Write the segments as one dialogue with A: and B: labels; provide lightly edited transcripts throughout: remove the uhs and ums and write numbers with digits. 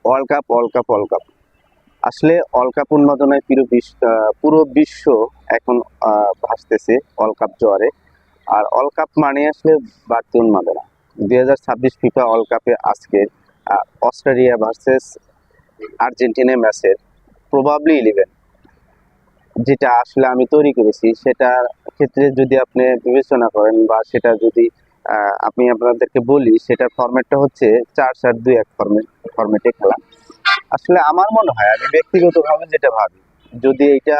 A: World cup আসলে world cup উন্মাদনায় পুরো বিশ্ব এখন ভাসতেছে ওয়ার্ল্ড কাপ জোয়ারে। আর ওয়ার্ল্ড কাপ মানে আসলে বাড়তি উন্মাদনা। 2026 ফিফা ওয়ার্ল্ড কাপে আজকে অস্ট্রেলিয়া ভার্সেস আর্জেন্টিনা ম্যাচের প্রবাবলি 11 যেটা আসলে আমি তৈরি করেছি, সেটার ক্ষেত্রে যদি আপনি বিবেচনা করেন বা সেটা যদি আমি আপনাদেরকে বলি, সেটার ফরম্যাটটা হচ্ছে 4-4-2-1 ফরম্যাটে খেলা। আসলে আমার মনে হয়, আমি ব্যক্তিগতভাবে যেটা ভাবি, যদি এটা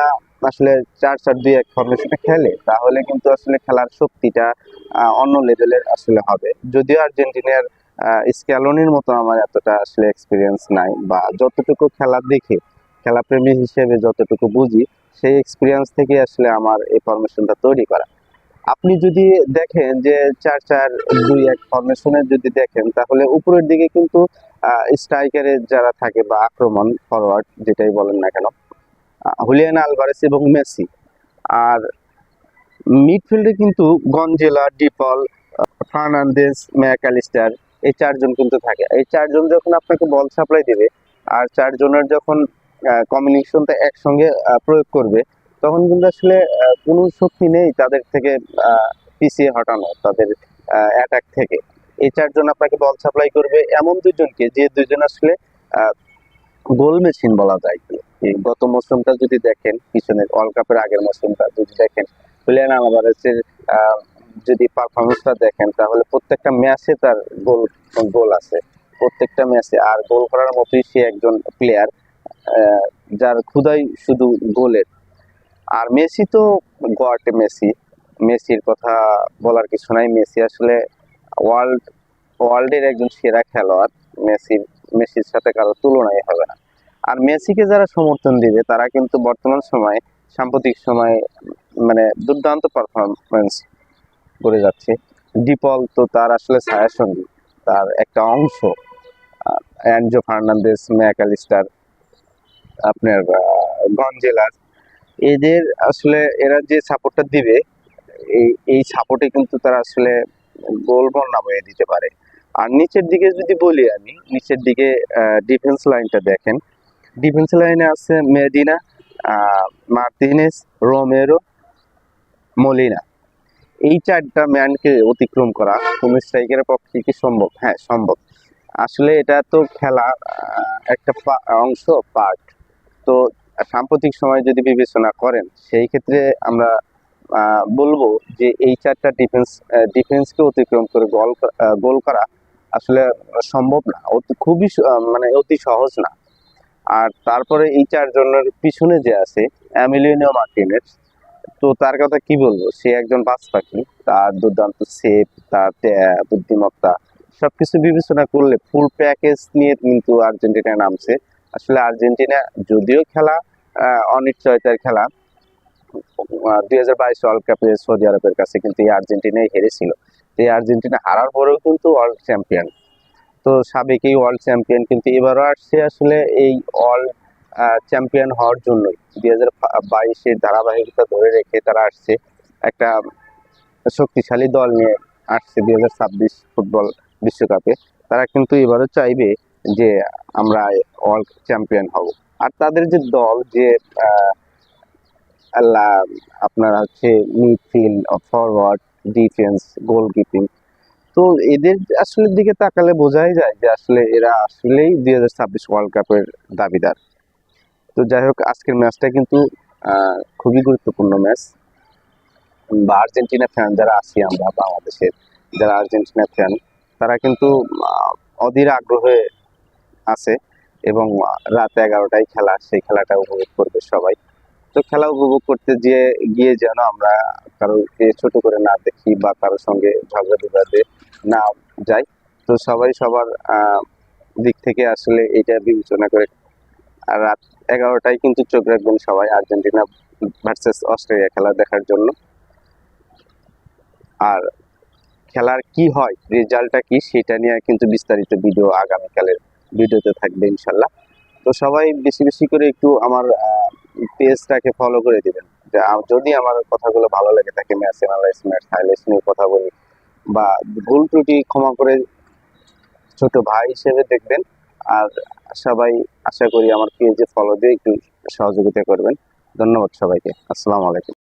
A: আসলে 4-4-2-1 ফরমেশনে খেলে তাহলে কিন্তু আসলে খেলার শক্তিটা অন্য লেভেলের আসলে হবে। যদিও আর্জেন্টিনার স্ক্যালোনির মতো আমার এতটা আসলে এক্সপিরিয়েন্স নাই, বা যতটুকু খেলা দেখে খেলাপ্রেমী হিসেবে যতটুকু বুঝি, সেই এক্সপিরিয়েন্স থেকে আসলে আমার এই ফরমেশনটা তৈরি করা। আপনি যদি দেখেন যে 4-4-2-1 ফরমেশনে যদি দেখেন, তাহলে উপরের দিকে কিন্তু স্ট্রাইকারে যারা থাকে বা আক্রমণ ফরওয়ার্ড যেটাই বলেন না কেন, হুলিয়ান আলভারেস এবং মেসি। আর মিডফিল্ডে কিন্তু গঞ্জেলা, ডিপল, ফার্নান্দেজ, ম্যাকালিস্টার, এই চারজন কিন্তু থাকে। এই চারজন যখন আপনাকে বল সাপ্লাই দেবে আর চারজনের যখন কম্বিনেশনটা একসঙ্গে প্রয়োগ করবে, তখন কিন্তু আসলে কোনো শক্তি নেই তাদের থেকে পিছিয়ে হটানো, তাদের অ্যাটাক থেকে। এই চারজন আপনাকে বল সাপ্লাই করবে এমন দুজনকে, যে দুজন আসলে গোল মেশিন বলা যায়। এই গত মৌসুমটা যদি দেখেন, পিছনের ওয়ার্ল্ড কাপের আগের মৌসুমটা যদি দেখেন, হুলিয়ান আলভারেজের যদি পারফরমেন্সটা দেখেন, তাহলে প্রত্যেকটা ম্যাচে তার গোল গোল আছে, প্রত্যেকটা ম্যাচে। আর গোল করার মতোই সে একজন প্লেয়ার, যার ক্ষুধাই শুধু গোলের। আর মেসি তো গড মেসি, মেসির কথা বলার কিছু নাই। মেসি আসলে ওয়ার্ল্ড ওয়ার্ল্ডের একজন সেরা খেলোয়াড়। মেসির সাথে কারো তুলনাই হবে না। আর মেসিকে যারা সমর্থন দিবে, তারা কিন্তু বর্তমান সময়ে, সাম্প্রতিক সময়ে মানে দুর্দান্ত পারফরমেন্স করে যাচ্ছে। ডিপল তো তার আসলে ছায়াসঙ্গী, তার একটা অংশ। অ্যানজো ফার্নান্দেজ, ম্যাকালিস্টার, আপনার গঞ্জেলাস, এদের আসলে এরা যে সাপোর্টটা দিবে, এই সাপোর্টে কিন্তু তারা আসলে গোল বন্যা বয়ে দিতে পারে। আর নিচের দিকে যদি বলি, আমি নিচের দিকে ডিফেন্স লাইনটা দেখেন। ডিফেন্স লাইনে আছে মেডিনা, মার্টিনেস, রোমেরো, মলিনা। এই চারটা ম্যানকে অতিক্রম করা কোন স্ট্রাইকারের পক্ষে কি সম্ভব? হ্যাঁ, সম্ভব। আসলে এটা তো খেলা একটা অংশ, পার্ট। তো সাম্প্রতিক সময় যদি বিবেচনা করেন, সেই ক্ষেত্রে আমরা বলবো যে এই চারটা ডিফেন্সকে অতিক্রম করে গোল করা আসলে সম্ভব না, খুবই মানে অতি সহজ না। আর তারপরে এই চারজনের পিছনে যে আছে এমিলিয়ানো মার্টিনেজ, তো তার কথা কি বলবো, সে একজন বাজ পাখি। তার দুর্দান্ত সেভ, তার বুদ্ধিমত্তা, সবকিছু বিবেচনা করলে ফুল প্যাকেজ নিয়ে কিন্তু আর্জেন্টিনা নামছে। আসলে আর্জেন্টিনা যদিও খেলা অনিশ্চয়তার খেলা, 2022 ওয়ার্ল্ড কাপে সৌদি আরবের কাছে কিন্তু এই আর্জেন্টিনাই হেরেছিল। এই আর্জেন্টিনা হারার পরেও কিন্তু ওয়ার্ল্ড চ্যাম্পিয়ন। তো সাবেক এই ওয়ার্ল্ড চ্যাম্পিয়ন কিন্তু এবারও আসছে আসলে এই ওয়ার্ল্ড চ্যাম্পিয়ন হওয়ার জন্যই। 2022-এর ধারাবাহিকতা ধরে রেখে তারা আসছে, একটা শক্তিশালী দল নিয়ে আসছে 2026 ফুটবল বিশ্বকাপে। তারা কিন্তু এবারও চাইবে যে আমরা ওয়ার্ল্ড চ্যাম্পিয়ন হব। আর তাদের যে দল, যে আপনার হচ্ছে মিডফিল্ড, ফরওয়ার্ড, ডিফেন্স, গোলকিপিং, তো এদের আসলে দিকে তাকালে বোঝাই যায় যে আসলে এরা আসলেই 2026 ওয়ার্ল্ড কাপের দাবিদার। তো যাই হোক, আজকের ম্যাচটা কিন্তু খুবই গুরুত্বপূর্ণ ম্যাচ। বা আর্জেন্টিনা ফ্যান যারা আছি, আমরা বাংলাদেশের যারা আর্জেন্টিনা ফ্যান, তারা কিন্তু অধীর আগ্রহে আছে। এবং রাত 11টায় খেলা, সেই খেলাটা উপভোগ করবে সবাই। তো খেলা উপভোগ করতে গিয়ে যেন আমরা কারোকে ছোট করে না দেখি বা কারোর সঙ্গে ঝগড়া বিবাদে না যাই। তো সবাই সবার দিক থেকে আসলে এটা বিবেচনা করে আর রাত 11টায় কিন্তু চোখ রাখবেন সবাই আর্জেন্টিনা ভার্সেস অস্ট্রেলিয়া খেলা দেখার জন্য। আর খেলার কি হয়, রেজাল্টটা কি, সেটা নিয়ে কিন্তু বিস্তারিত ভিডিও আগামীকালের ভিডিওতে থাকবে ইনশাল্লাহ। তো সবাই বেশি বেশি করে একটু আমার পেজটাকে ফলো করে দিবেন। যদি আমার কথাগুলো ভালো লেগে থাকে, ম্যাচ অ্যানালাইস, ম্যাচ হাইলাইটস নিয়ে কথা বলি, বা ভুল ত্রুটি ক্ষমা করে ছোট ভাই হিসেবে দেখবেন। আর সবাই আশা করি আমার পেজে ফলো দিয়ে একটু সহযোগিতা করবেন। ধন্যবাদ সবাইকে। আসসালামু আলাইকুম।